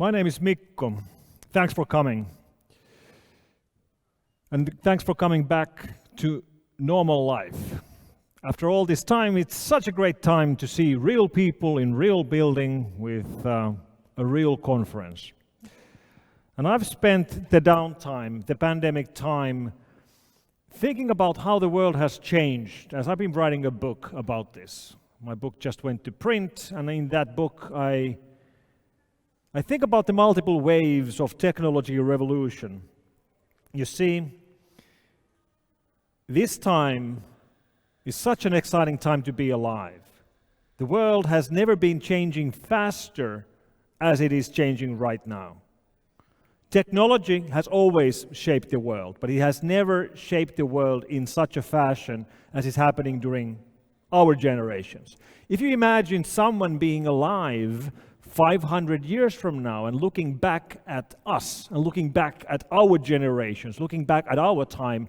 My name is Mikko. Thanks for coming. And thanks for coming back to normal life. After all this time, it's such a great time to see real people in real building with a real conference. And I've spent the downtime, the pandemic time, thinking about how the world has changed as I've been writing a book about this. My book just went to print, and in that book I think about the multiple waves of technology revolution. You see, this time is such an exciting time to be alive. The world has never been changing faster as it is changing right now. Technology has always shaped the world, but it has never shaped the world in such a fashion as is happening during our generations. If you imagine someone being alive 500 years from now and looking back at us and looking back at our generations, looking back at our time,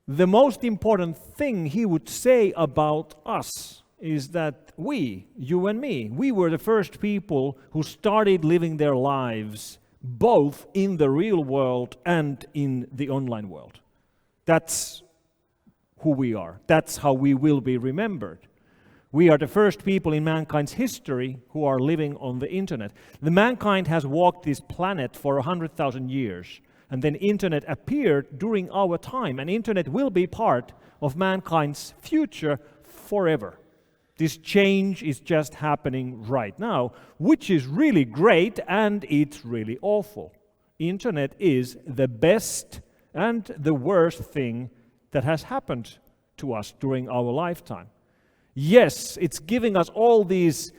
the most important thing he would say about us is that we, you and me, we were the first people who started living their lives both in the real world and in the online world. That's who we are. That's how we will be remembered. We are the first people in mankind's history who are living on the internet. The mankind has walked this planet for 100,000 years, and then internet appeared during our time, and internet will be part of mankind's future forever. This change is just happening right now, which is really great and it's really awful. Internet is the best and the worst thing that has happened to us during our lifetime. Yes, it's giving us all these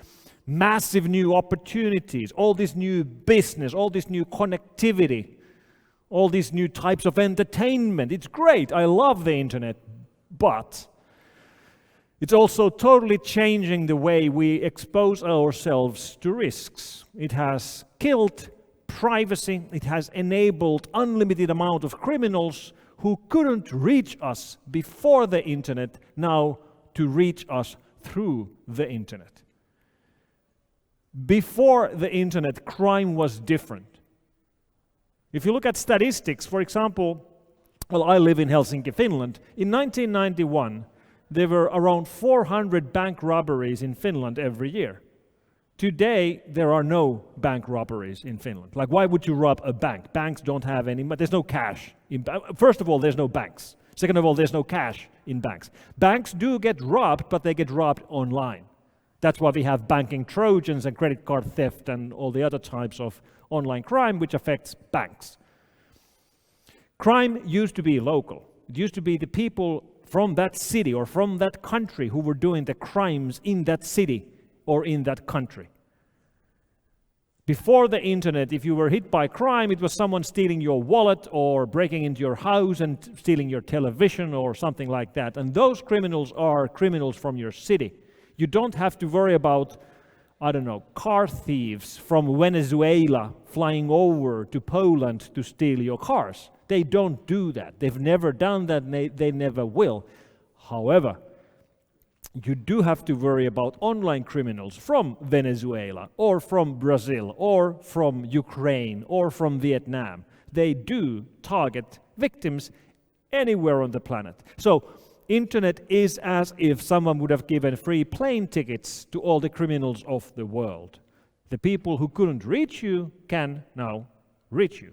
massive new opportunities, all this new business, all this new connectivity, all these new types of entertainment. It's great. I love the internet, but it's also totally changing the way we expose ourselves to risks. It has killed privacy. It has enabled unlimited amount of criminals who couldn't reach us before the internet now to reach us through the internet. Before the internet, crime was different. If you look at statistics, for example, well, I live in Helsinki, Finland. In 1991, there were around 400 bank robberies in Finland every year. Today, there are no bank robberies in Finland. Like, why would you rob a bank? Banks don't have any, there's no cash. First of all, there's no banks. Second of all, there's no cash in banks. Banks do get robbed, but they get robbed online. That's why we have banking trojans and credit card theft and all the other types of online crime which affects banks. Crime used to be local. It used to be the people from that city or from that country who were doing the crimes in that city or in that country. Before the internet, if you were hit by crime, it was someone stealing your wallet or breaking into your house and stealing your television or something like that. And those criminals are criminals from your city. You don't have to worry about, car thieves from Venezuela flying over to Poland to steal your cars. They don't do that. They've never done that, and they never will. However, you do have to worry about online criminals from Venezuela or from Brazil or from Ukraine or from Vietnam. They do target victims anywhere on the planet. So internet is as if someone would have given free plane tickets to all the criminals of the world. The people who couldn't reach you can now reach you.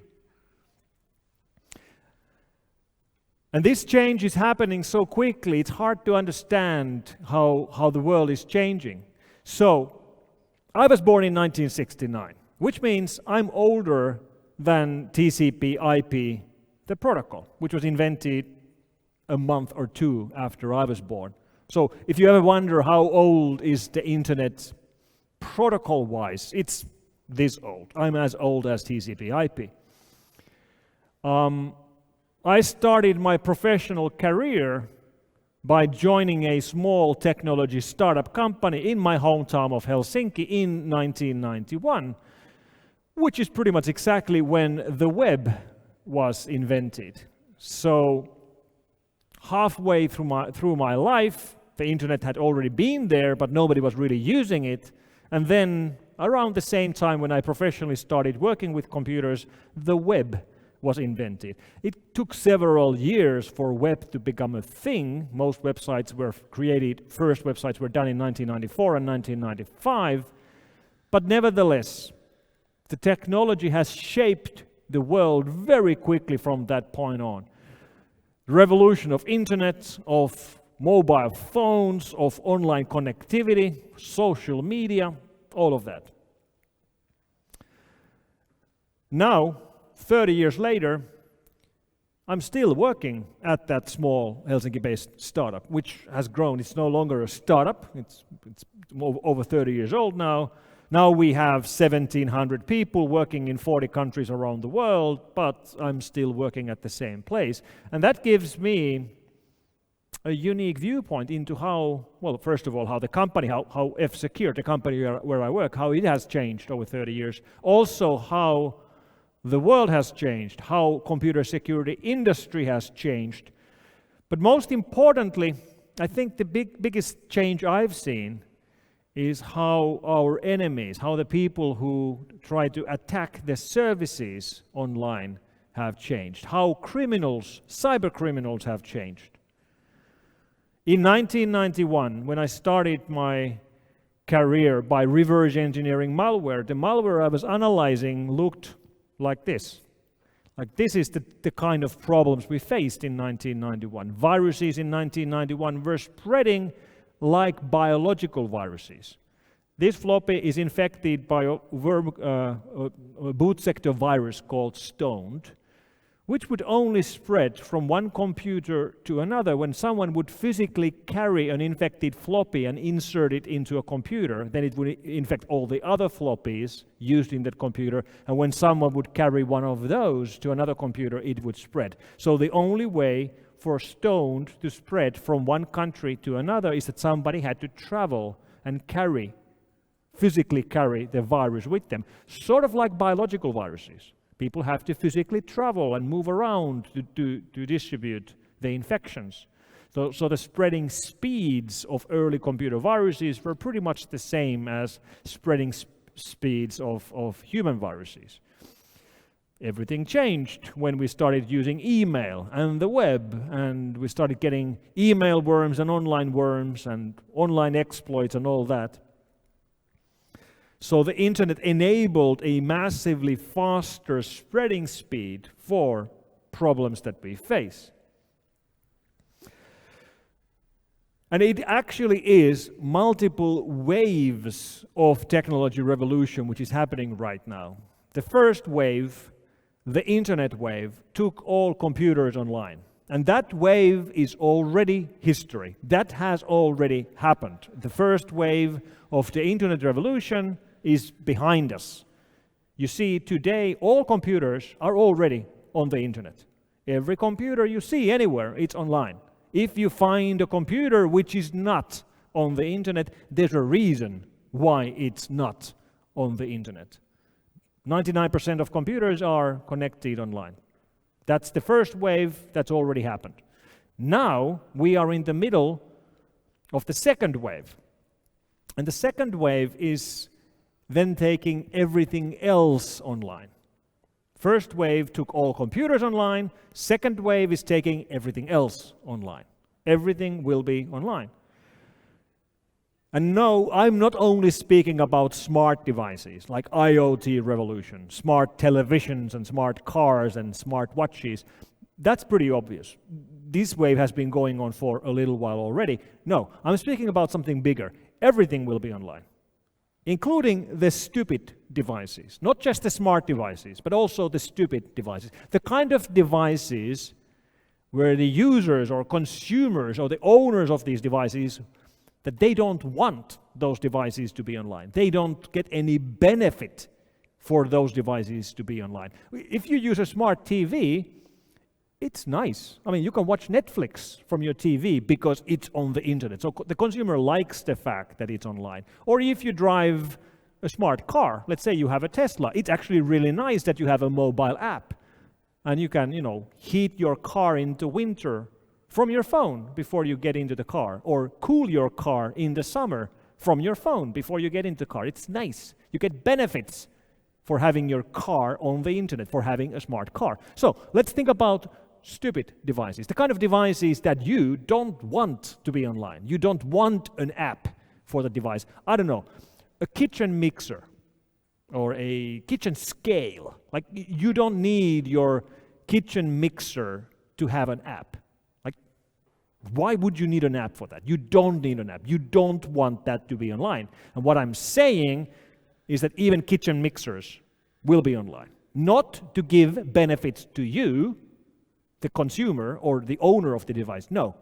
And this change is happening so quickly, it's hard to understand how the world is changing. So, I was born in 1969, which means I'm older than TCP/IP, the protocol, which was invented a month or two after I was born. So if you ever wonder how old is the internet protocol-wise, it's this old. I'm as old as TCP/IP. I started my professional career by joining a small technology startup company in my hometown of Helsinki in 1991, which is pretty much exactly when the web was invented. So halfway through my life, the internet had already been there, but nobody was really using it. And then around the same time when I professionally started working with computers, the web was invented. It took several years for web to become a thing. Most websites were created, first websites were done in 1994 and 1995. But nevertheless, the technology has shaped the world very quickly from that point on. The revolution of internet, of mobile phones, of online connectivity, social media, all of that. Now, 30 years later, I'm still working at that small Helsinki-based startup, which has grown. It's no longer a startup. It's over 30 years old now. Now we have 1,700 people working in 40 countries around the world, but I'm still working at the same place. And that gives me a unique viewpoint into how, well, first of all, how the company, how F-Secure, the company where I work, how it has changed over 30 years. Also how the world has changed, how computer security industry has changed. But most importantly, I think the biggest change I've seen is how our enemies, how the people who try to attack the services online have changed, how criminals, cyber criminals have changed. In 1991, when I started my career by reverse engineering malware, the malware I was analyzing looked like this. Like this is the kind of problems we faced in 1991. Viruses in 1991 were spreading like biological viruses. This floppy is infected by a boot sector virus called Stoned, which would only spread from one computer to another when someone would physically carry an infected floppy and insert it into a computer. Then it would infect all the other floppies used in that computer, and when someone would carry one of those to another computer, it would spread. So the only way for Stoned to spread from one country to another is that somebody had to travel and physically carry the virus with them. Sort of like biological viruses. People have to physically travel and move around to distribute the infections. So the spreading speeds of early computer viruses were pretty much the same as spreading speeds of human viruses. Everything changed when we started using email and the web, and we started getting email worms and online exploits and all that. So the internet enabled a massively faster spreading speed for problems that we face. And it actually is multiple waves of technology revolution which is happening right now. The first wave, the internet wave, took all computers online. And that wave is already history. That has already happened. The first wave of the internet revolution is behind us. You see, today all computers are already on the internet. Every computer you see anywhere, it's online. If you find a computer which is not on the internet, there's a reason why it's not on the internet. 99% of computers are connected online. That's the first wave that's already happened. Now we are in the middle of the second wave. And the second wave is then taking everything else online. First wave took all computers online. Second wave is taking everything else online. Everything will be online. And no, I'm not only speaking about smart devices like IoT revolution, smart televisions and smart cars and smart watches. That's pretty obvious. This wave has been going on for a little while already. No, I'm speaking about something bigger. Everything will be online, including the stupid devices. Not just the smart devices, but also the stupid devices. The kind of devices where the users or consumers or the owners of these devices, that they don't want those devices to be online. They don't get any benefit for those devices to be online. If you use a smart TV, it's nice. I mean, you can watch Netflix from your TV because it's on the internet. So the consumer likes the fact that it's online. Or if you drive a smart car, let's say you have a Tesla, it's actually really nice that you have a mobile app. And you can, heat your car into winter from your phone before you get into the car, or cool your car in the summer from your phone before you get into the car. It's nice. You get benefits for having your car on the internet, for having a smart car. So let's think about stupid devices, the kind of devices that you don't want to be online. You don't want an app for the device. I don't know, a kitchen mixer or a kitchen scale. Like, you don't need your kitchen mixer to have an app. Like, why would you need an app for that? You don't need an app. You don't want that to be online. And what I'm saying is that even kitchen mixers will be online. Not to give benefits to you, the consumer or the owner of the device. No.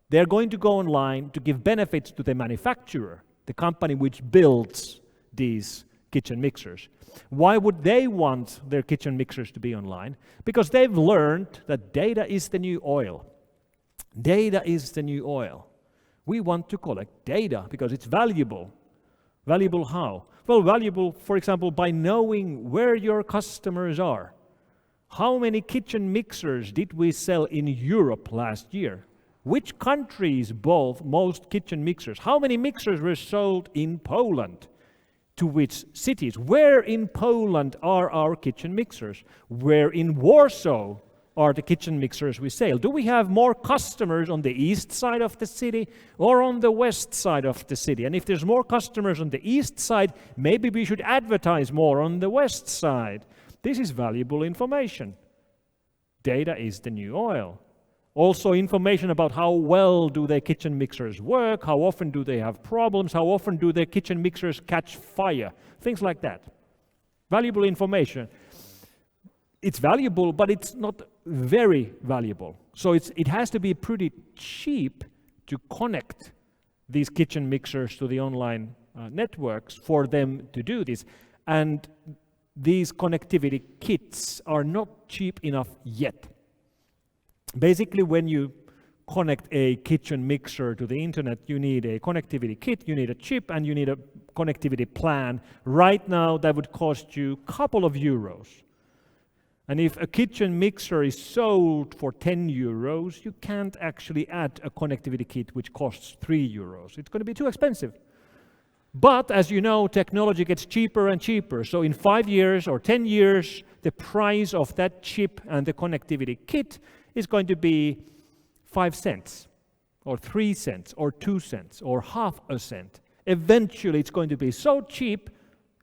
They're going to go online to give benefits to the manufacturer, the company which builds these kitchen mixers. Why would they want their kitchen mixers to be online? Because they've learned that data is the new oil. Data is the new oil. We want to collect data because it's valuable. Valuable how? Well, valuable, for example, by knowing where your customers are. How many kitchen mixers did we sell in Europe last year? Which countries bought most kitchen mixers? How many mixers were sold in Poland? To which cities? Where in Poland are our kitchen mixers? Where in Warsaw are the kitchen mixers we sell? Do we have more customers on the east side of the city or on the west side of the city? And if there's more customers on the east side, maybe we should advertise more on the west side. This is valuable information. Data is the new oil. Also, information about how well do their kitchen mixers work, how often do they have problems, how often do their kitchen mixers catch fire, things like that. Valuable information. It's valuable, but it's not very valuable. So it has to be pretty cheap to connect these kitchen mixers to the online networks for them to do this. And these connectivity kits are not cheap enough yet. Basically, when you connect a kitchen mixer to the internet, you need a connectivity kit, you need a chip, and you need a connectivity plan. Right now, that would cost you a couple of euros. And if a kitchen mixer is sold for 10 euros, you can't actually add a connectivity kit which costs 3 euros. It's going to be too expensive. But as you know, technology gets cheaper and cheaper. So in 5 years or 10 years, the price of that chip and the connectivity kit is going to be 5 cents or 3 cents or 2 cents or half a cent. Eventually, it's going to be so cheap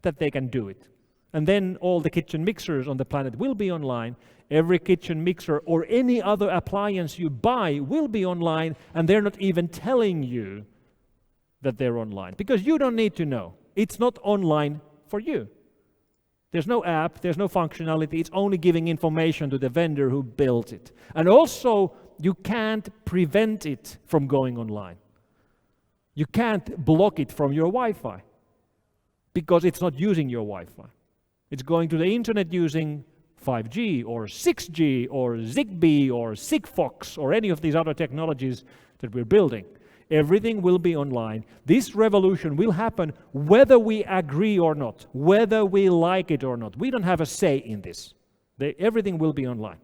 that they can do it. And then all the kitchen mixers on the planet will be online. Every kitchen mixer or any other appliance you buy will be online, and they're not even telling you that they're online, because you don't need to know. It's not online for you. There's no app, there's no functionality, it's only giving information to the vendor who built it. And also, you can't prevent it from going online. You can't block it from your Wi-Fi, because it's not using your Wi-Fi. It's going to the internet using 5G or 6G or Zigbee or Sigfox or any of these other technologies that we're building. Everything will be online. This revolution will happen whether we agree or not, whether we like it or not. We don't have a say in this. Everything will be online.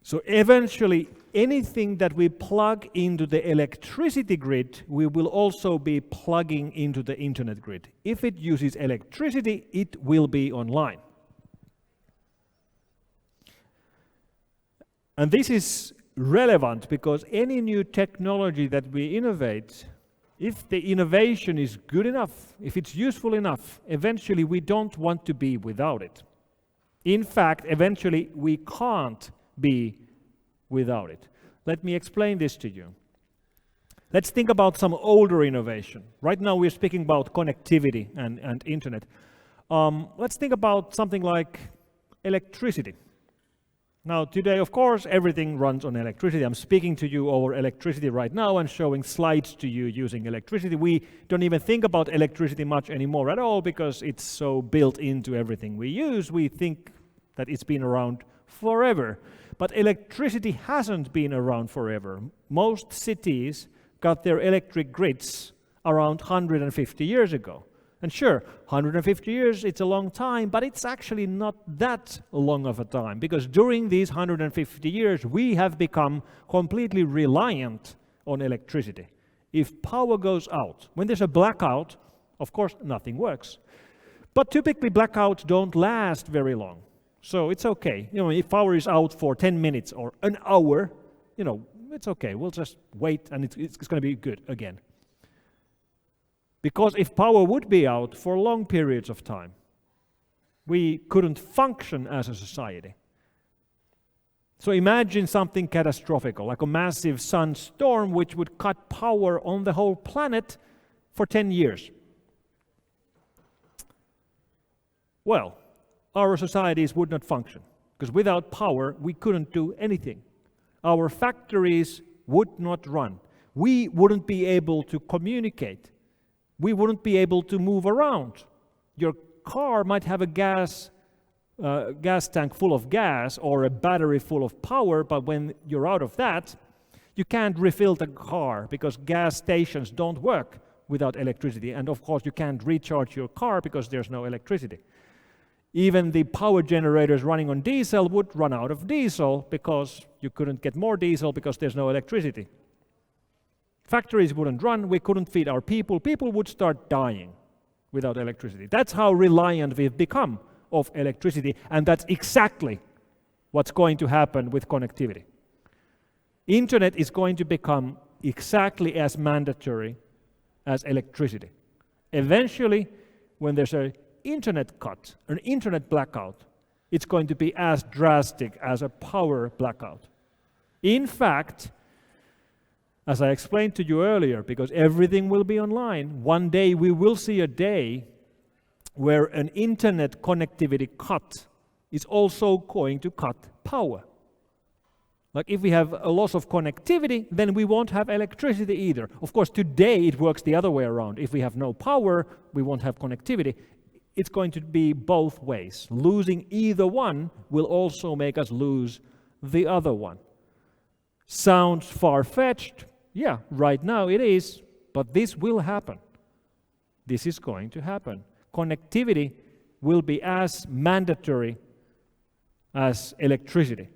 So eventually, anything that we plug into the electricity grid, we will also be plugging into the internet grid. If it uses electricity, it will be online. And this is relevant because any new technology that we innovate, if the innovation is good enough, if it's useful enough, eventually we don't want to be without it. In fact, eventually we can't be without it. Let me explain this to you. Let's think about some older innovation. Right now we're speaking about connectivity and internet. Let's think about something like electricity. Now today, of course, everything runs on electricity. I'm speaking to you over electricity right now and showing slides to you using electricity. We don't even think about electricity much anymore at all because it's so built into everything we use. We think that it's been around forever. But electricity hasn't been around forever. Most cities got their electric grids around 150 years ago. And sure, 150 years, it's a long time, but it's actually not that long of a time, because during these 150 years, we have become completely reliant on electricity. If power goes out, when there's a blackout, of course, nothing works. But typically, blackouts don't last very long. So it's okay. If power is out for 10 minutes or an hour, it's okay. We'll just wait and it's going to be good again. Because if power would be out for long periods of time, we couldn't function as a society. So imagine something catastrophic, like a massive sunstorm which would cut power on the whole planet for 10 years. Well, our societies would not function, because without power we couldn't do anything. Our factories would not run. We wouldn't be able to communicate. We wouldn't be able to move around. Your car might have a gas tank full of gas or a battery full of power, but when you're out of that, you can't refill the car because gas stations don't work without electricity. And of course, you can't recharge your car because there's no electricity. Even the power generators running on diesel would run out of diesel because you couldn't get more diesel because there's no electricity. Factories wouldn't run, we couldn't feed our people. People would start dying without electricity. That's how reliant we've become of electricity, and that's exactly what's going to happen with connectivity. Internet is going to become exactly as mandatory as electricity. Eventually, when there's an internet cut, an internet blackout, it's going to be as drastic as a power blackout. In fact, as I explained to you earlier, because everything will be online, one day we will see a day where an internet connectivity cut is also going to cut power. Like if we have a loss of connectivity, then we won't have electricity either. Of course, today it works the other way around. If we have no power, we won't have connectivity. It's going to be both ways. Losing either one will also make us lose the other one. Sounds far-fetched? Yeah, right now it is, but this will happen. This is going to happen. Connectivity will be as mandatory as electricity.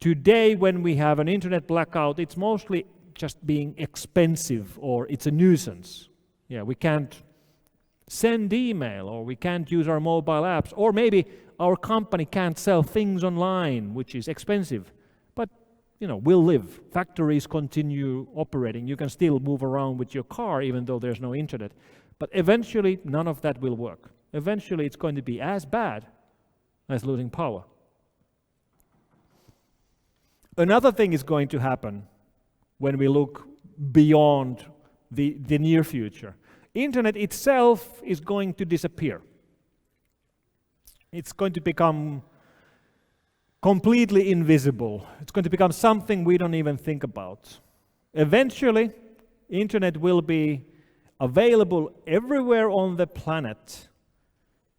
Today, when we have an internet blackout, it's mostly just being expensive or it's a nuisance. Yeah, we can't send email or we can't use our mobile apps, or maybe our company can't sell things online, which is expensive. But we'll live. Factories continue operating. You can still move around with your car even though there's no internet. But eventually, none of that will work. Eventually, it's going to be as bad as losing power. Another thing is going to happen when we look beyond the near future. Internet itself is going to disappear. It's going to become completely invisible. It's going to become something we don't even think about. Eventually, internet will be available everywhere on the planet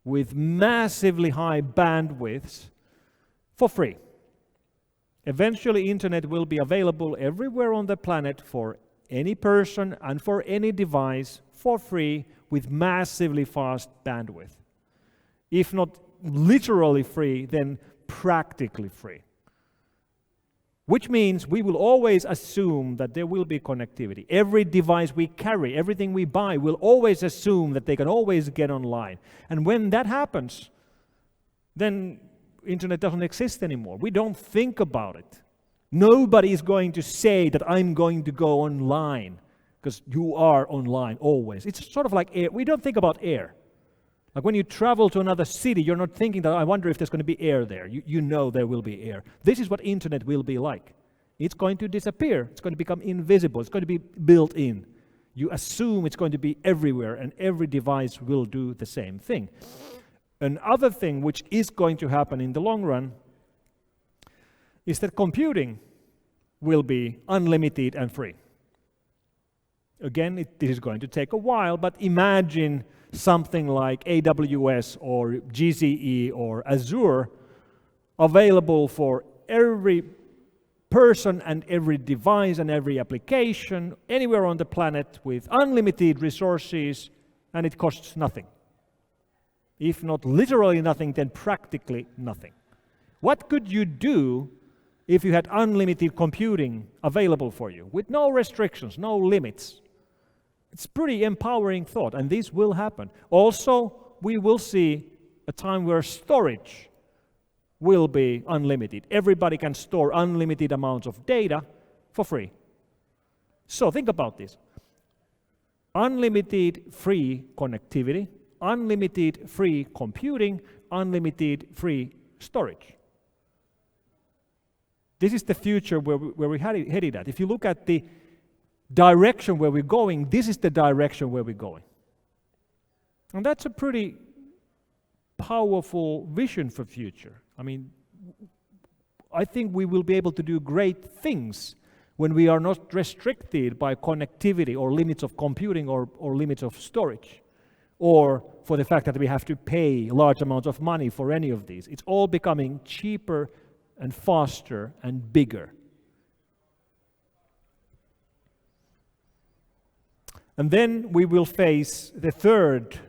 with massively high bandwidths for free. Eventually, internet will be available everywhere on the planet for any person and for any device for free with massively fast bandwidth. If not literally free, then practically free. Which means we will always assume that there will be connectivity. Every device we carry, everything we buy, will always assume that they can always get online. And when that happens, then internet doesn't exist anymore. We don't think about it. Nobody is going to say that I'm going to go online, because you are online always. It's sort of like air. We don't think about air. Like when you travel to another city, you're not thinking that I wonder if there's going to be air there. You know there will be air. This is what internet will be like. It's going to disappear. It's going to become invisible. It's going to be built in. You assume it's going to be everywhere, and every device will do the same thing. Another thing which is going to happen in the long run is that computing will be unlimited and free. Again, this is going to take a while, but imagine something like AWS or GCE or Azure available for every person and every device and every application anywhere on the planet with unlimited resources, and it costs nothing. If not literally nothing, then practically nothing. What could you do if you had unlimited computing available for you with no restrictions, no limits? It's pretty empowering thought, and this will happen. Also, we will see a time where storage will be unlimited. Everybody can store unlimited amounts of data for free. So think about this. Unlimited free connectivity, unlimited free computing, unlimited free storage. This is the future where we're headed at. If you look at the direction where we're going, this is the direction where we're going. And that's a pretty powerful vision for future. I mean, I think we will be able to do great things when we are not restricted by connectivity or limits of computing or limits of storage, or for the fact that we have to pay large amounts of money for any of these. It's all becoming cheaper and faster and bigger. And then we will face the third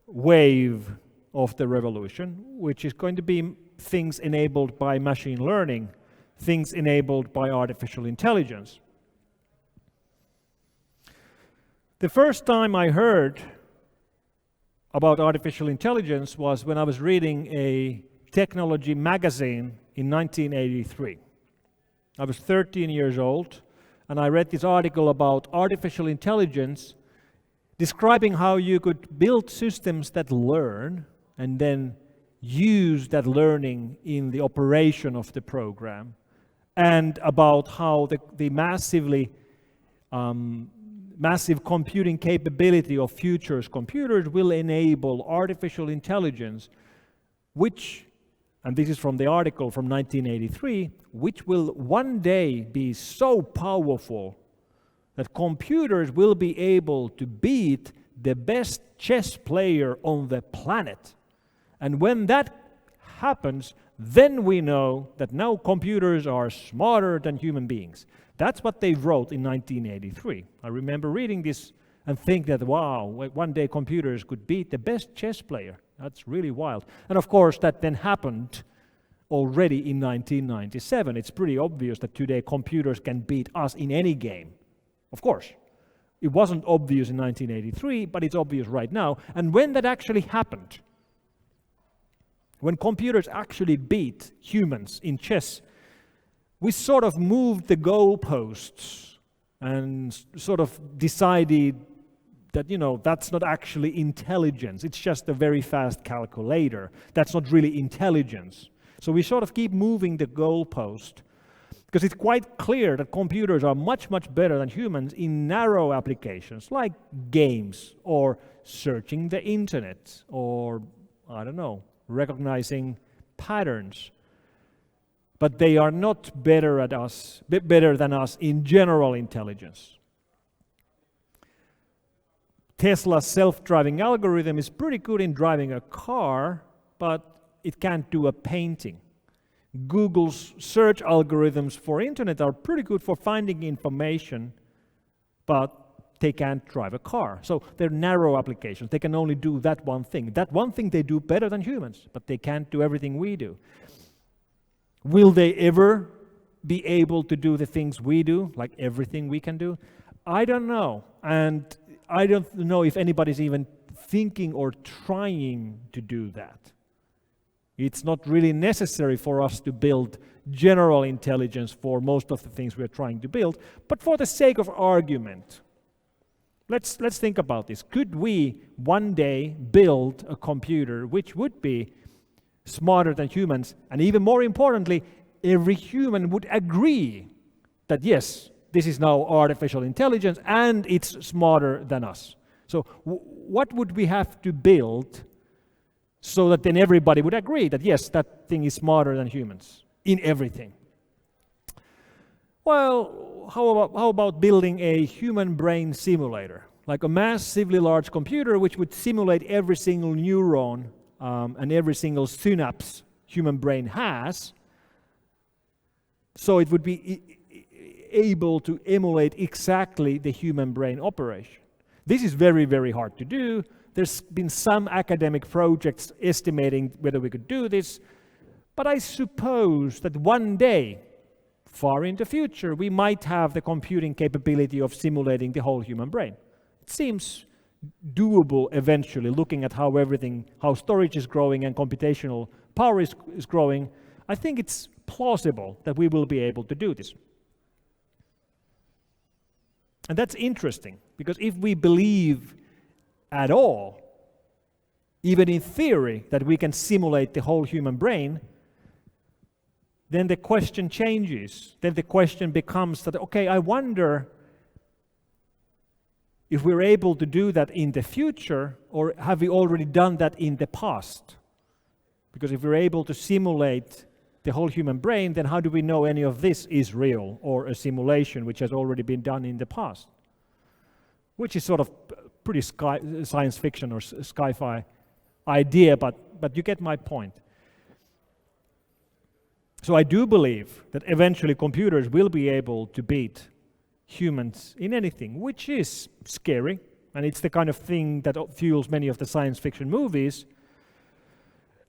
wave of the revolution, which is going to be things enabled by machine learning, things enabled by artificial intelligence. The first time I heard about artificial intelligence was when I was reading a technology magazine in 1983. I was 13 years old, and I read this article about artificial intelligence describing how you could build systems that learn and then use that learning in the operation of the program, and about how the massive computing capability of future's computers will enable artificial intelligence, which, and this is from the article from 1983, which will one day be so powerful that computers will be able to beat the best chess player on the planet. And when that happens, then we know that now computers are smarter than human beings. That's what they wrote in 1983. I remember reading this and think that, wow, one day computers could beat the best chess player. That's really wild. And of course, that then happened already in 1997. It's pretty obvious that today computers can beat us in any game. Of course. It wasn't obvious in 1983, but it's obvious right now. And when that actually happened, when computers actually beat humans in chess, we sort of moved the goalposts and sort of decided that, that's not actually intelligence. It's just a very fast calculator. That's not really intelligence. So we sort of keep moving the goalpost because it's quite clear that computers are much, much better than humans in narrow applications like games or searching the internet or, I don't know, recognizing patterns. But they are not better than us in general intelligence. Tesla's self-driving algorithm is pretty good in driving a car, but it can't do a painting. Google's search algorithms for internet are pretty good for finding information, but they can't drive a car. So they're narrow applications. They can only do that one thing. That one thing they do better than humans, but they can't do everything we do. Will they ever be able to do the things we do, like everything we can do? I don't know. And I don't know if anybody's even thinking or trying to do that. It's not really necessary for us to build general intelligence for most of the things we're trying to build, but for the sake of argument, let's think about this. Could we one day build a computer which would be smarter than humans, and even more importantly, every human would agree that yes, this is now artificial intelligence and it's smarter than us? So what would we have to build so that then everybody would agree that yes, that thing is smarter than humans in everything. Well, how about building a human brain simulator, like a massively large computer which would simulate every single neuron and every single synapse human brain has, so it would be able to emulate exactly the human brain operation. This is very, very hard to do. There's been some academic projects estimating whether we could do this, but I suppose that one day, far in the future, we might have the computing capability of simulating the whole human brain. It seems doable eventually, looking at how storage is growing and computational power is growing. I think it's plausible that we will be able to do this. And that's interesting, because if we believe at all, even in theory, that we can simulate the whole human brain, then the question changes. Then the question becomes that, okay, I wonder if we're able to do that in the future, or have we already done that in the past? Because if we're able to simulate the whole human brain, then how do we know any of this is real or a simulation which has already been done in the past? Which is sort of pretty science fiction or sci-fi idea, but you get my point. So I do believe that eventually computers will be able to beat humans in anything, which is scary, and it's the kind of thing that fuels many of the science fiction movies.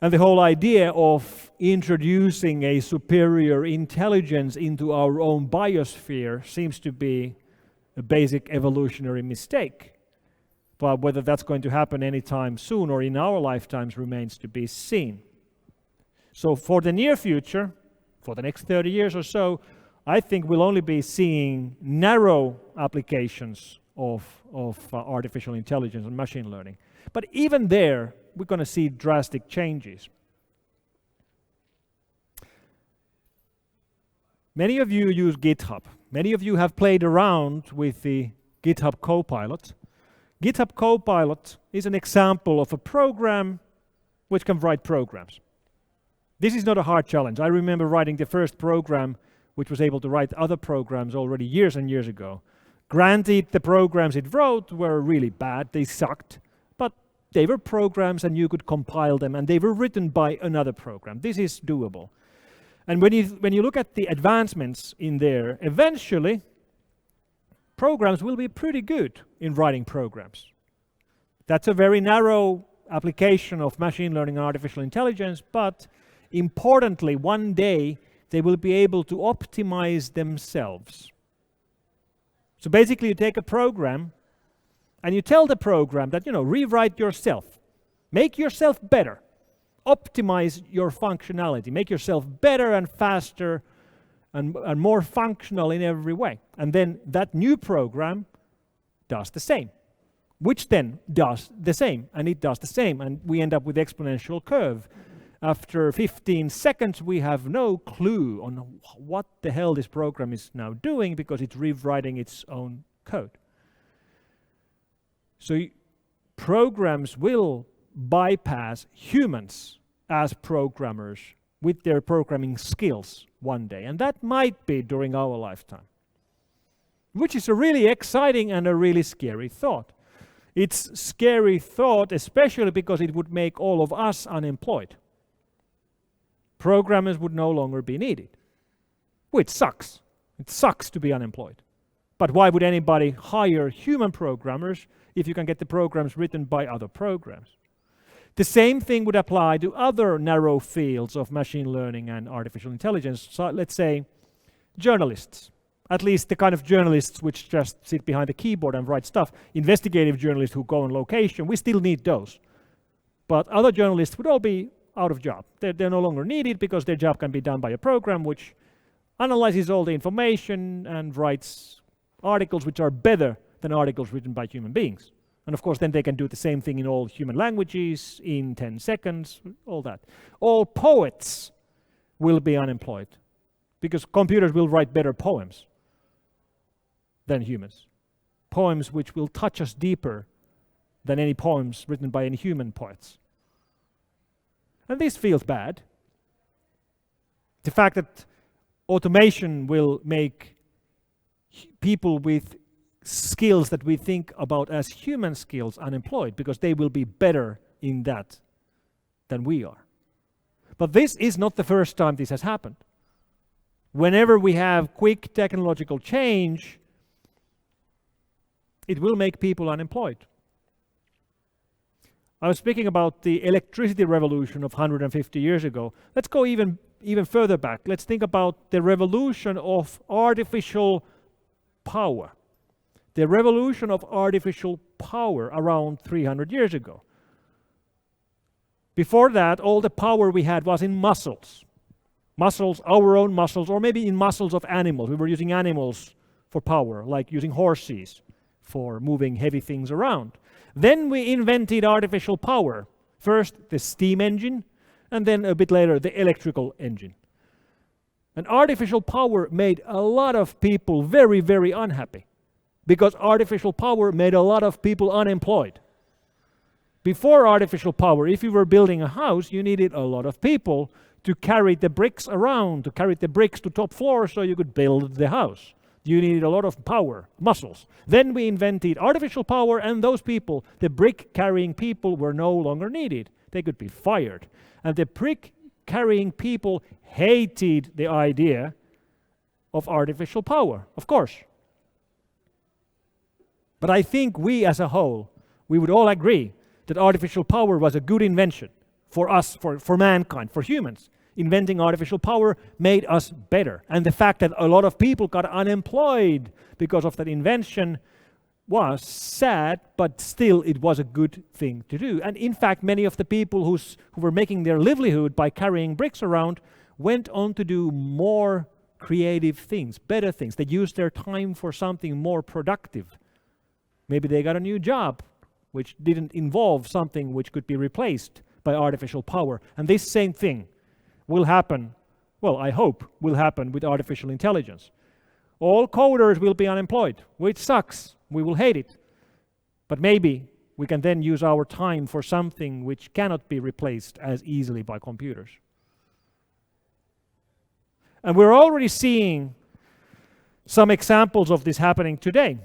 And the whole idea of introducing a superior intelligence into our own biosphere seems to be a basic evolutionary mistake. But whether that's going to happen anytime soon or in our lifetimes remains to be seen. So for the near future, for the next 30 years or so, I think we'll only be seeing narrow applications of artificial intelligence and machine learning. But even there, we're going to see drastic changes. Many of you use GitHub. Many of you have played around with the GitHub Copilot. GitHub Copilot is an example of a program which can write programs. This is not a hard challenge. I remember writing the first program which was able to write other programs already years and years ago. Granted, the programs it wrote were really bad, they sucked, but they were programs and you could compile them, and they were written by another program. This is doable. And when you look at the advancements in there, eventually programs will be pretty good in writing programs. That's a very narrow application of machine learning and artificial intelligence, but importantly, one day they will be able to optimize themselves. So basically, you take a program and you tell the program that, rewrite yourself. Make yourself better. Optimize your functionality. Make yourself better and faster and more functional in every way. And then that new program does the same, which then does the same, and it does the same, and we end up with exponential curve. After 15 seconds, we have no clue on what the hell this program is now doing because it's rewriting its own code. So programs will bypass humans as programmers with their programming skills one day, and that might be during our lifetime, which is a really exciting and a really scary thought. It's a scary thought, especially because it would make all of us unemployed. Programmers would no longer be needed, which sucks. It sucks to be unemployed. But why would anybody hire human programmers if you can get the programs written by other programs? The same thing would apply to other narrow fields of machine learning and artificial intelligence. So let's say journalists, at least the kind of journalists which just sit behind the keyboard and write stuff. Investigative journalists who go on location, we still need those. But other journalists would all be out of job. They're no longer needed because their job can be done by a program which analyzes all the information and writes articles which are better than articles written by human beings. And of course, then they can do the same thing in all human languages in 10 seconds, all that. All poets will be unemployed because computers will write better poems than humans. Poems which will touch us deeper than any poems written by any human poets. And this feels bad. The fact that automation will make people with skills that we think about as human skills unemployed because they will be better in that than we are. But this is not the first time this has happened. Whenever we have quick technological change, it will make people unemployed. I was speaking about the electricity revolution of 150 years ago. Let's go even further back. Let's think about the revolution of artificial power. The revolution of artificial power around 300 years ago. Before that, all the power we had was in muscles. Muscles, our own muscles, or maybe in muscles of animals. We were using animals for power, like using horses for moving heavy things around. Then we invented artificial power. First, the steam engine, and then a bit later, the electrical engine. And artificial power made a lot of people very, very unhappy because artificial power made a lot of people unemployed. Before artificial power, if you were building a house, you needed a lot of people to carry the bricks around, to carry the bricks to top floor so you could build the house. You needed a lot of power, muscles. Then we invented artificial power, and those people, the brick-carrying people, were no longer needed. They could be fired. And the brick-carrying people hated the idea of artificial power, of course. But I think we as a whole, we would all agree that artificial power was a good invention for us, for mankind, for humans. Inventing artificial power made us better. And the fact that a lot of people got unemployed because of that invention was sad, but still it was a good thing to do. And in fact, many of the people who were making their livelihood by carrying bricks around went on to do more creative things, better things. They used their time for something more productive. Maybe they got a new job which didn't involve something which could be replaced by artificial power. And this same thing will happen, well, I hope will happen with artificial intelligence. All coders will be unemployed, which sucks. We will hate it. But maybe we can then use our time for something which cannot be replaced as easily by computers. And we're already seeing some examples of this happening today.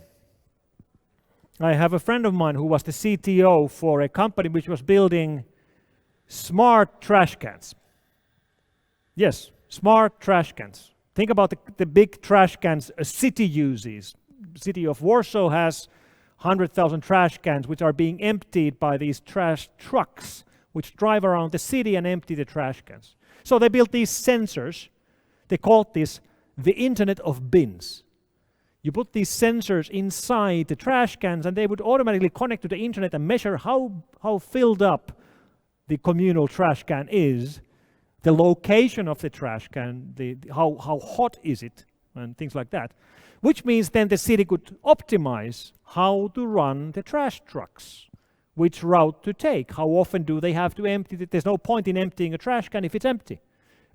I have a friend of mine who was the CTO for a company which was building smart trash cans. Yes, smart trash cans. Think about the big trash cans a city uses. The city of Warsaw has 100,000 trash cans which are being emptied by these trash trucks which drive around the city and empty the trash cans. So they built these sensors. They called this the Internet of Bins. You put these sensors inside the trash cans and they would automatically connect to the internet and measure how filled up the communal trash can is, the location of the trash can, how hot is it, and things like that. Which means then the city could optimize how to run the trash trucks, which route to take, how often do they have to empty it. There's no point in emptying a trash can if it's empty.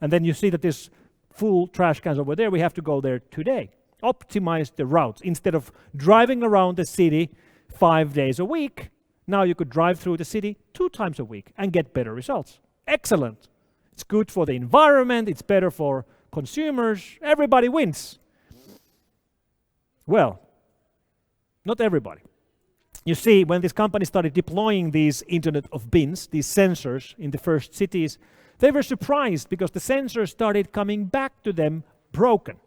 And then you see that there's full trash cans over there, we have to go there today. Optimize the routes. Instead of driving around the city 5 days a week, now you could drive through the city 2 times a week and get better results. Excellent. It's good for the environment, it's better for consumers, everybody wins. Well, not everybody. You see, when this company started deploying these Internet of Bins, these sensors in the first cities, they were surprised because the sensors started coming back to them broken.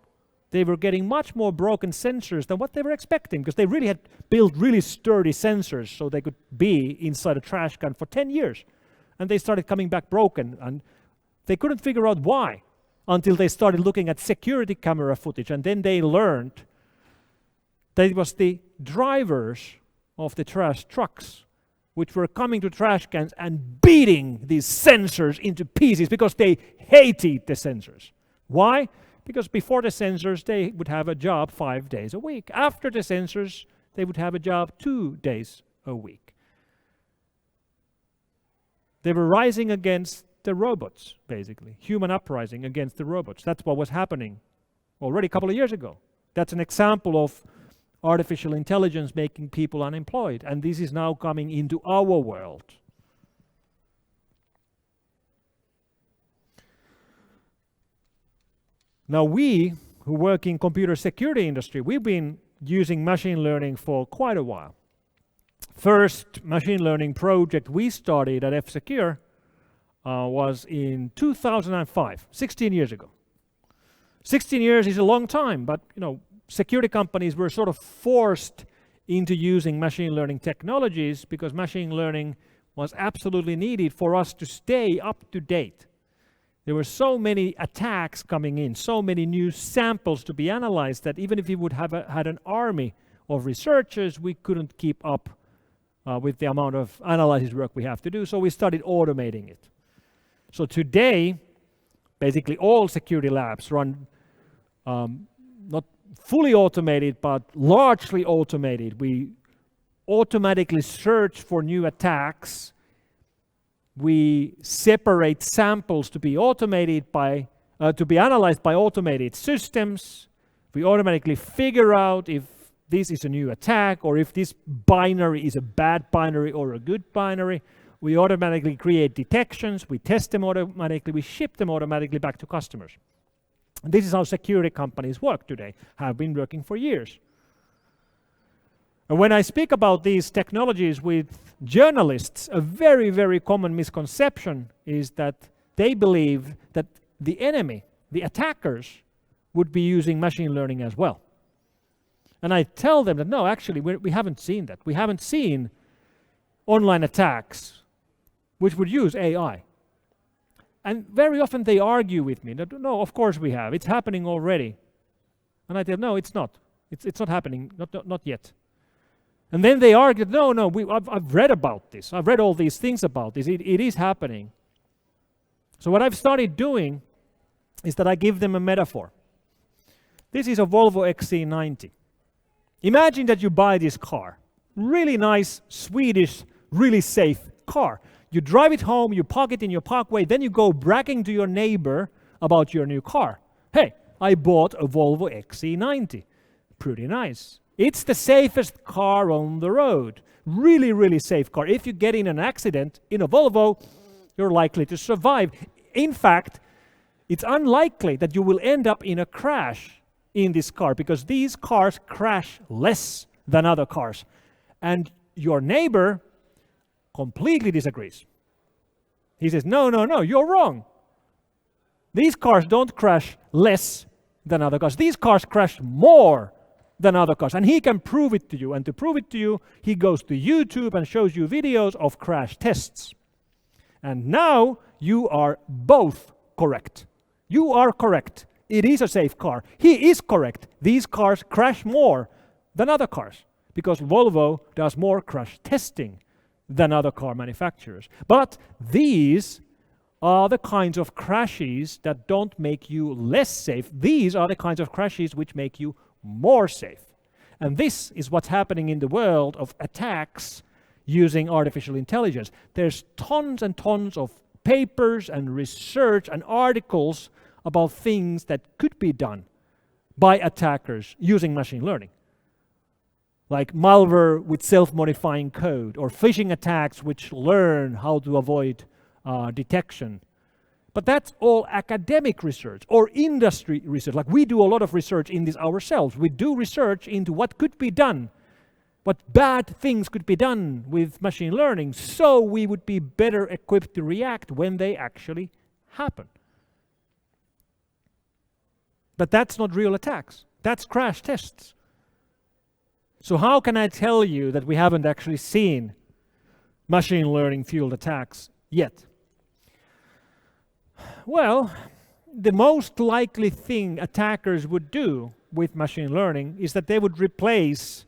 They were getting much more broken sensors than what they were expecting because they really had built really sturdy sensors so they could be inside a trash can for 10 years. And they started coming back broken and they couldn't figure out why until they started looking at security camera footage, and then they learned that it was the drivers of the trash trucks which were coming to trash cans and beating these sensors into pieces because they hated the sensors. Why? Because before the sensors, they would have a job 5 days a week. After the sensors, they would have a job 2 days a week. They were rising against the robots, basically. Human uprising against the robots. That's what was happening already a couple of years ago. That's an example of artificial intelligence making people unemployed. And this is now coming into our world. Now we, who work in computer security industry, we've been using machine learning for quite a while. First machine learning project we started at F-Secure was in 2005, 16 years ago. 16 years is a long time, but security companies were sort of forced into using machine learning technologies because machine learning was absolutely needed for us to stay up to date. There were so many attacks coming in, so many new samples to be analyzed that even if we would have had an army of researchers, we couldn't keep up with the amount of analysis work we have to do, so we started automating it. So today, basically all security labs run not fully automated, but largely automated. We automatically search for new attacks. We separate samples to be automated to be analyzed by automated systems. We automatically figure out if this is a new attack or if this binary is a bad binary or a good binary. We automatically create detections, we test them automatically, we ship them automatically back to customers. And this is how security companies work today, have been working for years. And when I speak about these technologies with journalists, a very, very common misconception is that they believe that the enemy, the attackers, would be using machine learning as well. And I tell them that no, actually, we haven't seen that. We haven't seen online attacks which would use AI. And very often they argue with me that no, of course we have. It's happening already. And I tell them, no, it's not. It's not happening, not yet. And then they argue, no, I've read about this. I've read all these things about this. It is happening. So what I've started doing is that I give them a metaphor. This is a Volvo XC90. Imagine that you buy this car. Really nice, Swedish, really safe car. You drive it home, you park it in your parkway, then you go bragging to your neighbor about your new car. Hey, I bought a Volvo XC90. Pretty nice. It's the safest car on the road. Really, really safe car. If you get in an accident in a Volvo, you're likely to survive. In fact, it's unlikely that you will end up in a crash in this car because these cars crash less than other cars. And your neighbor completely disagrees. He says, no, you're wrong. These cars don't crash less than other cars. These cars crash more than other cars. And he can prove it to you. And to prove it to you, he goes to YouTube and shows you videos of crash tests. And now you are both correct. You are correct. It is a safe car. He is correct. These cars crash more than other cars because Volvo does more crash testing than other car manufacturers. But these are the kinds of crashes that don't make you less safe. These are the kinds of crashes which make you more safe. And this is what's happening in the world of attacks using artificial intelligence. There's tons and tons of papers and research and articles about things that could be done by attackers using machine learning. Like malware with self-modifying code, or phishing attacks which learn how to avoid detection. But that's all academic research or industry research. Like we do a lot of research in this ourselves. We do research into what could be done, what bad things could be done with machine learning, so we would be better equipped to react when they actually happen. But that's not real attacks. That's crash tests. So how can I tell you that we haven't actually seen machine learning fueled attacks yet? Well, the most likely thing attackers would do with machine learning is that they would replace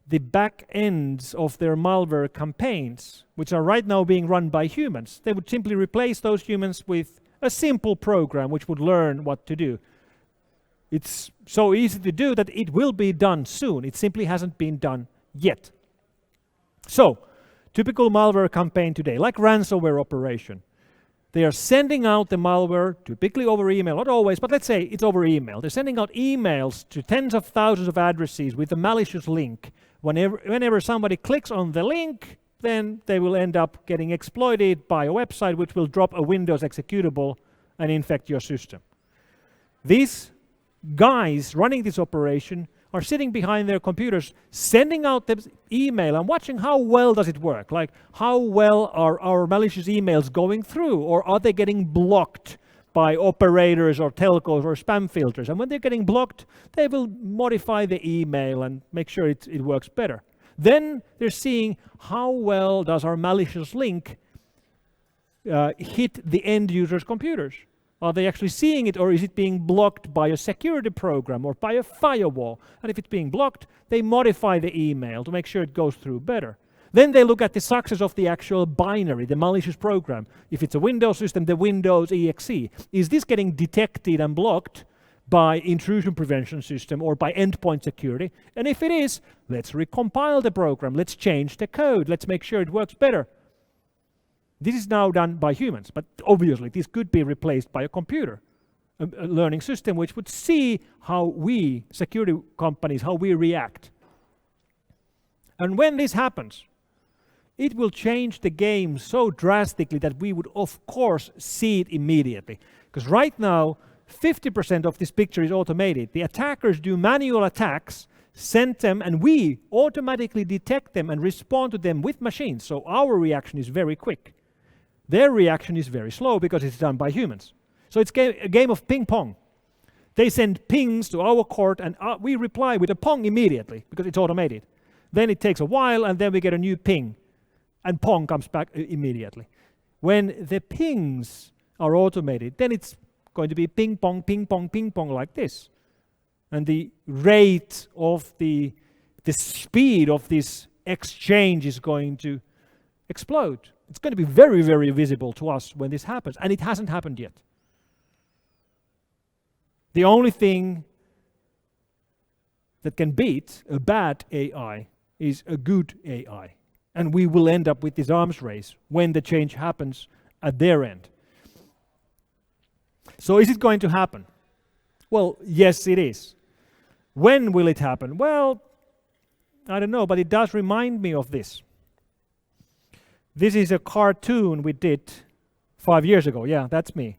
the back ends of their malware campaigns, which are right now being run by humans. They would simply replace those humans with a simple program which would learn what to do. It's so easy to do that it will be done soon. It simply hasn't been done yet. So, typical malware campaign today, like ransomware operation. They are sending out the malware, typically over email, not always, but let's say it's over email. They're sending out emails to tens of thousands of addresses with a malicious link. Whenever somebody clicks on the link, then they will end up getting exploited by a website which will drop a Windows executable and infect your system. These guys running this operation are sitting behind their computers, sending out the email and watching how well does it work. Like, how well are our malicious emails going through, or are they getting blocked by operators or telcos or spam filters? And when they're getting blocked, they will modify the email and make sure it works better. Then they're seeing how well does our malicious link hit the end user's computers. Are they actually seeing it, or is it being blocked by a security program or by a firewall? And if it's being blocked, they modify the email to make sure it goes through better. Then they look at the success of the actual binary, the malicious program. If it's a Windows system, the Windows exe. Is this getting detected and blocked by intrusion prevention system or by endpoint security? And if it is, let's recompile the program. Let's change the code. Let's make sure it works better. This is now done by humans, but obviously this could be replaced by a computer, a learning system which would see how we, security companies, how we react. And when this happens, it will change the game so drastically that we would, of course, see it immediately. Because right now, 50% of this picture is automated. The attackers do manual attacks, send them, and we automatically detect them and respond to them with machines. So our reaction is very quick. Their reaction is very slow because it's done by humans. So it's a game of ping pong. They send pings to our court and we reply with a pong immediately because it's automated. Then it takes a while and then we get a new ping and pong comes back immediately. When the pings are automated, then it's going to be ping pong, ping pong, ping pong like this. And the rate of the speed of this exchange is going to explode. It's going to be very, very visible to us when this happens, and it hasn't happened yet. The only thing that can beat a bad AI is a good AI, and we will end up with this arms race when the change happens at their end. So is it going to happen? Well, yes, it is. When will it happen? Well, I don't know, but it does remind me of this. This is a cartoon we did 5 years ago. Yeah, that's me.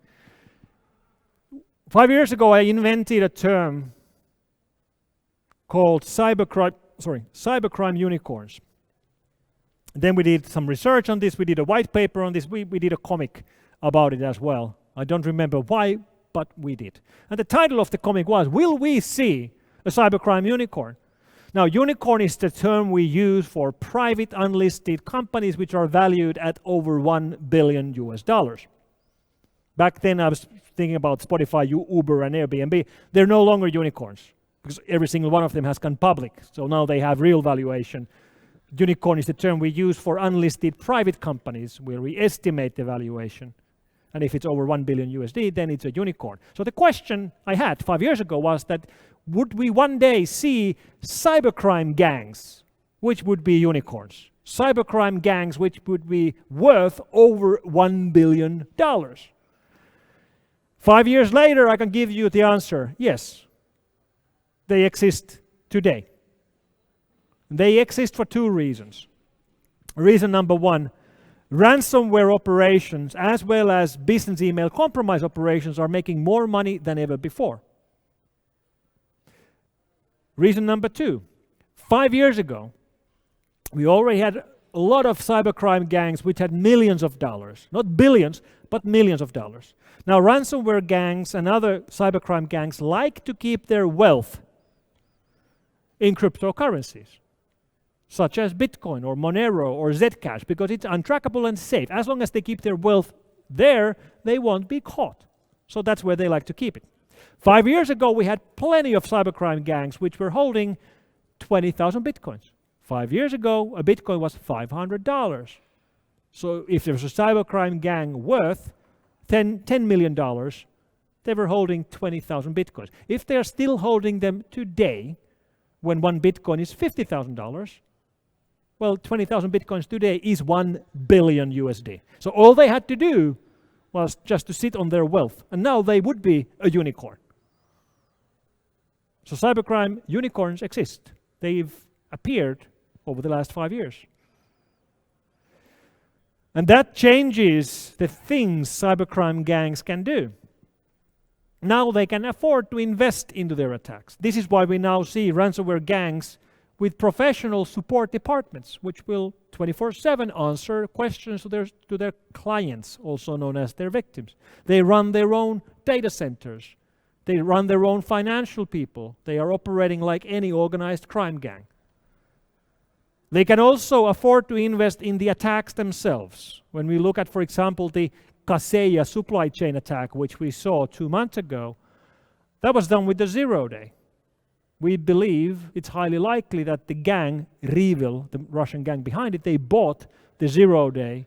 5 years ago, I invented a term called Cybercrime Unicorns. Then we did some research on this. We did a white paper on this. We did a comic about it as well. I don't remember why, but we did. And the title of the comic was, Will We See a Cybercrime Unicorn? Now, unicorn is the term we use for private unlisted companies which are valued at over $1 billion US. Back then, I was thinking about Spotify, Uber, and Airbnb. They're no longer unicorns because every single one of them has gone public. So now they have real valuation. Unicorn is the term we use for unlisted private companies where we estimate the valuation. And if it's over $1 billion USD, then it's a unicorn. So the question I had 5 years ago was that, would we one day see cybercrime gangs, which would be unicorns? Cybercrime gangs which would be worth over $1 billion. 5 years later, I can give you the answer, yes, they exist today. They exist for two reasons. Reason number one, ransomware operations as well as business email compromise operations are making more money than ever before. Reason number two, 5 years ago, we already had a lot of cybercrime gangs which had millions of dollars, not billions, but millions of dollars. Now, ransomware gangs and other cybercrime gangs like to keep their wealth in cryptocurrencies, such as Bitcoin or Monero or Zcash, because it's untrackable and safe. As long as they keep their wealth there, they won't be caught. So that's where they like to keep it. 5 years ago, we had plenty of cybercrime gangs which were holding 20,000 Bitcoins. 5 years ago, a Bitcoin was $500. So if there was a cybercrime gang worth $10 million, they were holding 20,000 Bitcoins. If they're still holding them today, when one Bitcoin is $50,000, well, 20,000 Bitcoins today is $1 billion USD. So all they had to do was just to sit on their wealth, and now they would be a unicorn. So cybercrime unicorns exist. They've appeared over the last 5 years. And that changes the things cybercrime gangs can do. now they can afford to invest into their attacks. This is why we now see ransomware gangs with professional support departments, which will 24/7 answer questions to their clients, also known as their victims. They run their own data centers. They run their own financial people. They are operating like any organized crime gang. They can also afford to invest in the attacks themselves. When we look at, for example, the Kaseya supply chain attack, which we saw 2 months ago, that was done with the 0-day. We believe it's highly likely that the gang, Rivil, the Russian gang behind it, they bought the 0-day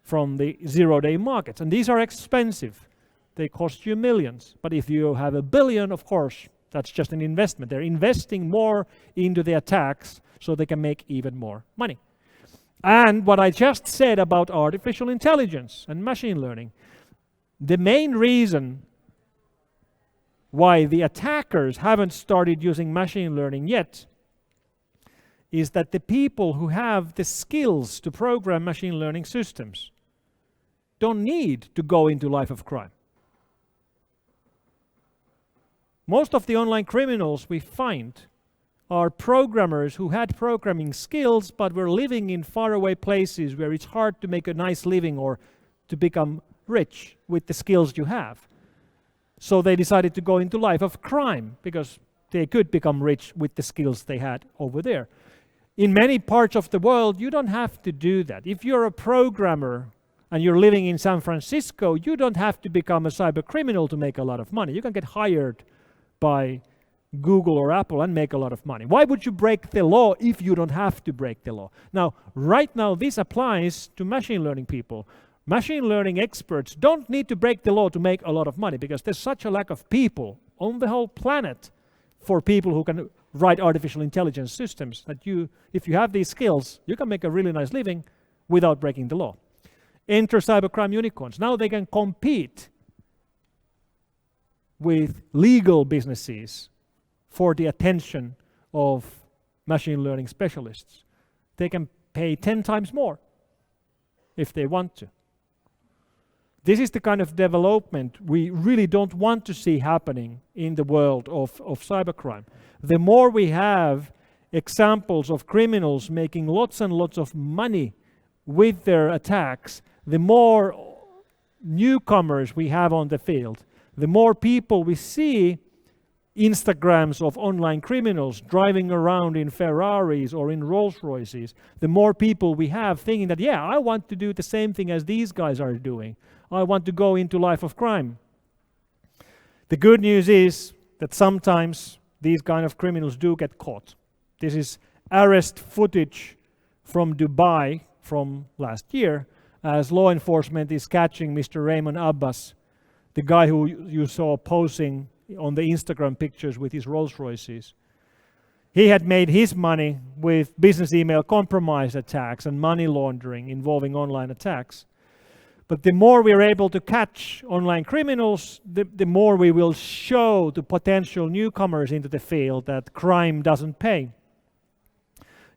from the 0-day markets. And these are expensive. They cost you millions. But if you have $1 billion, of course, that's just an investment. They're investing more into the attacks so they can make even more money. And what I just said about artificial intelligence and machine learning, the main reason why the attackers haven't started using machine learning yet is that the people who have the skills to program machine learning systems don't need to go into life of crime. Most of the online criminals we find are programmers who had programming skills but were living in faraway places where it's hard to make a nice living or to become rich with the skills you have. So they decided to go into life of crime because they could become rich with the skills they had over there. In many parts of the world, you don't have to do that. If you're a programmer and you're living in San Francisco, you don't have to become a cyber criminal to make a lot of money. You can get hired by Google or Apple and make a lot of money. Why would you break the law if you don't have to break the law? Now, right now, this applies to machine learning people. Machine learning experts don't need to break the law to make a lot of money because there's such a lack of people on the whole planet for people who can write artificial intelligence systems that if you have these skills, you can make a really nice living without breaking the law. Enter Cybercrime Unicorns. Now they can compete with legal businesses for the attention of machine learning specialists. They can pay 10 times more if they want to. This is the kind of development we really don't want to see happening in the world of cybercrime. The more we have examples of criminals making lots and lots of money with their attacks, the more newcomers we have on the field, the more people we see Instagrams of online criminals driving around in Ferraris or in Rolls Royces, the more people we have thinking that, yeah, I want to do the same thing as these guys are doing. I want to go into life of crime. The good news is that sometimes these kind of criminals do get caught. This is arrest footage from Dubai from last year as law enforcement is catching Mr. Raymond Abbas, the guy who you saw posing on the Instagram pictures with his Rolls Royces. He had made his money with business email compromise attacks and money laundering involving online attacks. But the more we are able to catch online criminals, the more we will show to potential newcomers into the field that crime doesn't pay.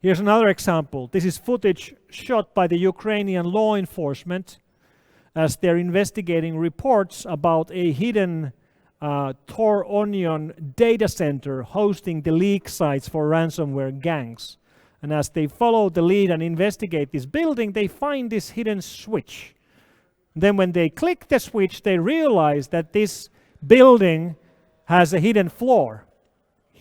Here's another example. This is footage shot by the Ukrainian law enforcement as they're investigating reports about a hidden Tor Onion data center hosting the leak sites for ransomware gangs. And as they follow the lead and investigate this building, they find this hidden switch. Then when they click the switch, they realize that this building has a hidden floor.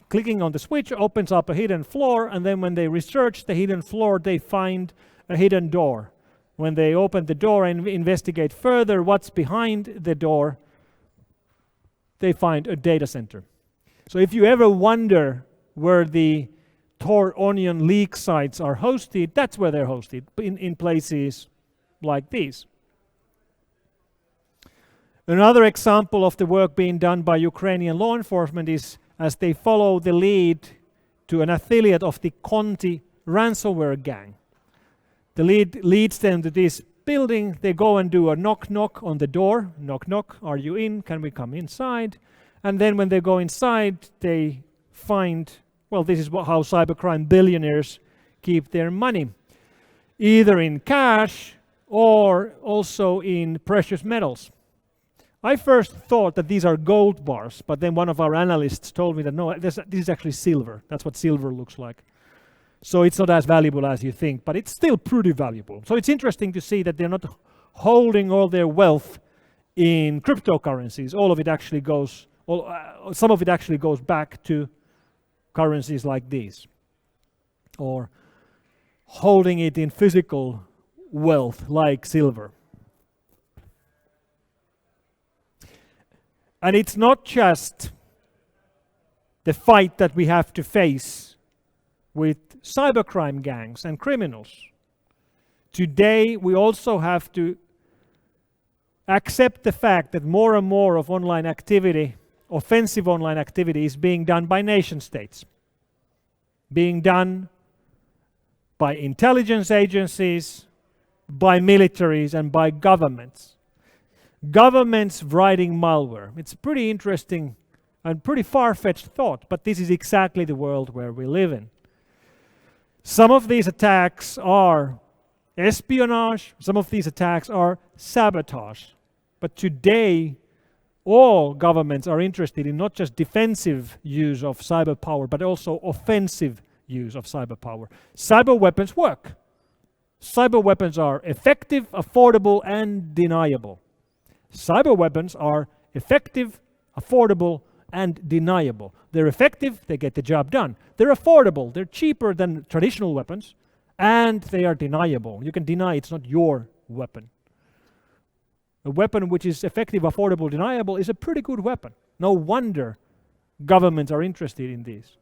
Clicking on the switch opens up a hidden floor, and then when they research the hidden floor, they find a hidden door. When they open the door and investigate further what's behind the door, they find a data center. So if you ever wonder where the Tor Onion leak sites are hosted, that's where they're hosted, in places like these. Another example of the work being done by Ukrainian law enforcement is as they follow the lead to an affiliate of the Conti ransomware gang. The lead leads them to this building. They go and do a knock on the door. Knock, knock, are you in? Can we come inside? And then when they go inside, they find, well, this is how cybercrime billionaires keep their money, either in cash or also in precious metals. I first thought that these are gold bars, but then one of our analysts told me that no, this is actually silver. That's what silver looks like. So it's not as valuable as you think, but it's still pretty valuable. So it's interesting to see that they're not holding all their wealth in cryptocurrencies. All of it actually goes, some of it actually goes back to currencies like these, or holding it in physical wealth like silver. And it's not just the fight that we have to face with cybercrime gangs and criminals. Today we also have to accept the fact that more and more of online activity, offensive online activity, is being done by nation states, being done by intelligence agencies, by militaries, and by governments. Governments writing malware. It's a pretty interesting and pretty far-fetched thought, but this is exactly the world where we live in. Some of these attacks are espionage, some of these attacks are sabotage. But today, all governments are interested in not just defensive use of cyber power, but also offensive use of cyber power. Cyber weapons work. Cyber weapons are effective, affordable, and deniable. Cyber weapons are effective, affordable, and deniable. They're effective, they get the job done. They're affordable, they're cheaper than traditional weapons, and they are deniable. You can deny it's not your weapon. A weapon which is effective, affordable, deniable is a pretty good weapon. No wonder governments are interested in these.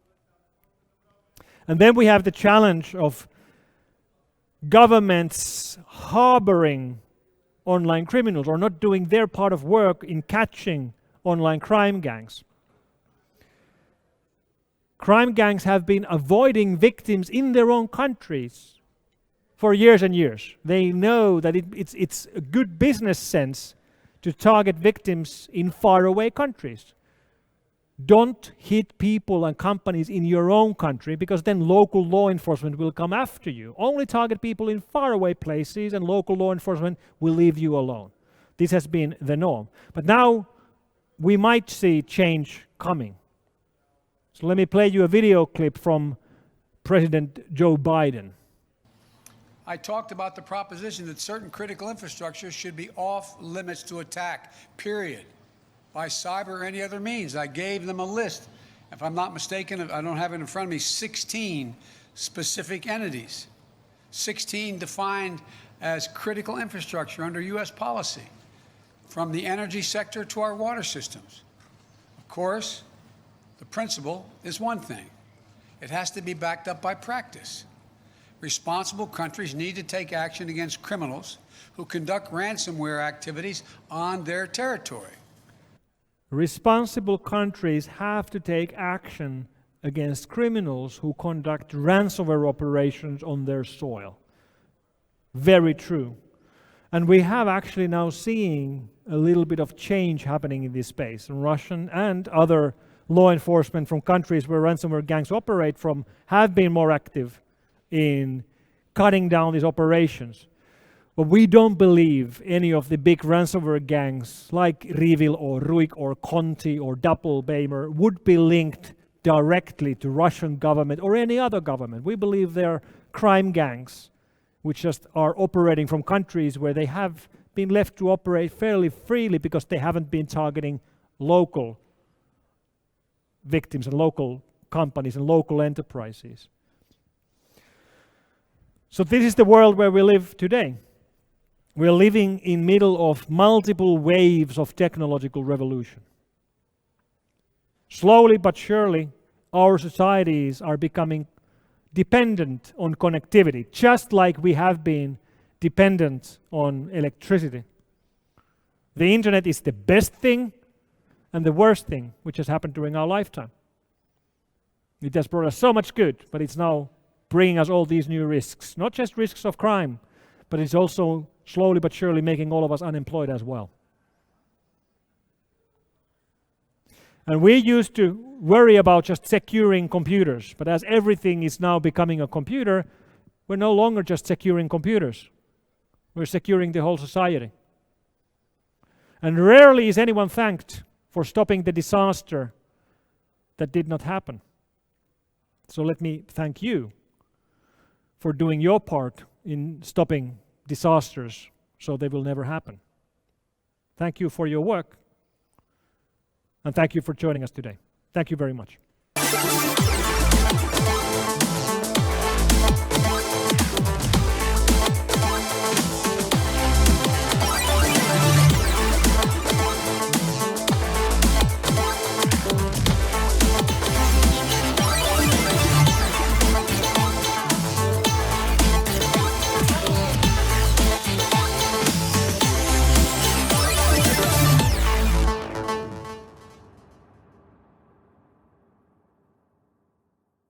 And then we have the challenge of governments harboring online criminals or not doing their part of work in catching online crime gangs. Crime gangs have been avoiding victims in their own countries for years and years. They know that it's a good business sense to target victims in faraway countries. Don't hit people and companies in your own country, because then local law enforcement will come after you. Only target people in faraway places and local law enforcement will leave you alone. This has been the norm. But now we might see change coming. So let me play you a video clip from President Joe Biden. I talked about the proposition that certain critical infrastructure should be off limits to attack, period. By cyber or any other means. I gave them a list. If I'm not mistaken, I don't have it in front of me, 16 specific entities. 16 defined as critical infrastructure under U.S. policy, from the energy sector to our water systems. Of course, the principle is one thing. It has to be backed up by practice. Responsible countries need to take action against criminals who conduct ransomware activities on their territory. Responsible countries have to take action against criminals who conduct ransomware operations on their soil. Very true. And we have actually now seeing a little bit of change happening in this space. Russian and other law enforcement from countries where ransomware gangs operate from have been more active in cutting down these operations. But we don't believe any of the big ransomware gangs like Rivil or Ruik or Conti or Doppelbeimer would be linked directly to Russian government or any other government. We believe they're crime gangs which just are operating from countries where they have been left to operate fairly freely because they haven't been targeting local victims and local companies and local enterprises. So this is the world where we live today. We're living in middle of multiple waves of technological revolution. Slowly but surely, our societies are becoming dependent on connectivity, just like we have been dependent on electricity. The internet is the best thing and the worst thing which has happened during our lifetime. It has brought us so much good, but it's now bringing us all these new risks. Not just risks of crime, but it's also slowly but surely making all of us unemployed as well. And we used to worry about just securing computers, but as everything is now becoming a computer, we're no longer just securing computers. We're securing the whole society. And rarely is anyone thanked for stopping the disaster that did not happen. So let me thank you for doing your part in stopping disasters so they will never happen. Thank you for your work, and thank you for joining us today. Thank you very much.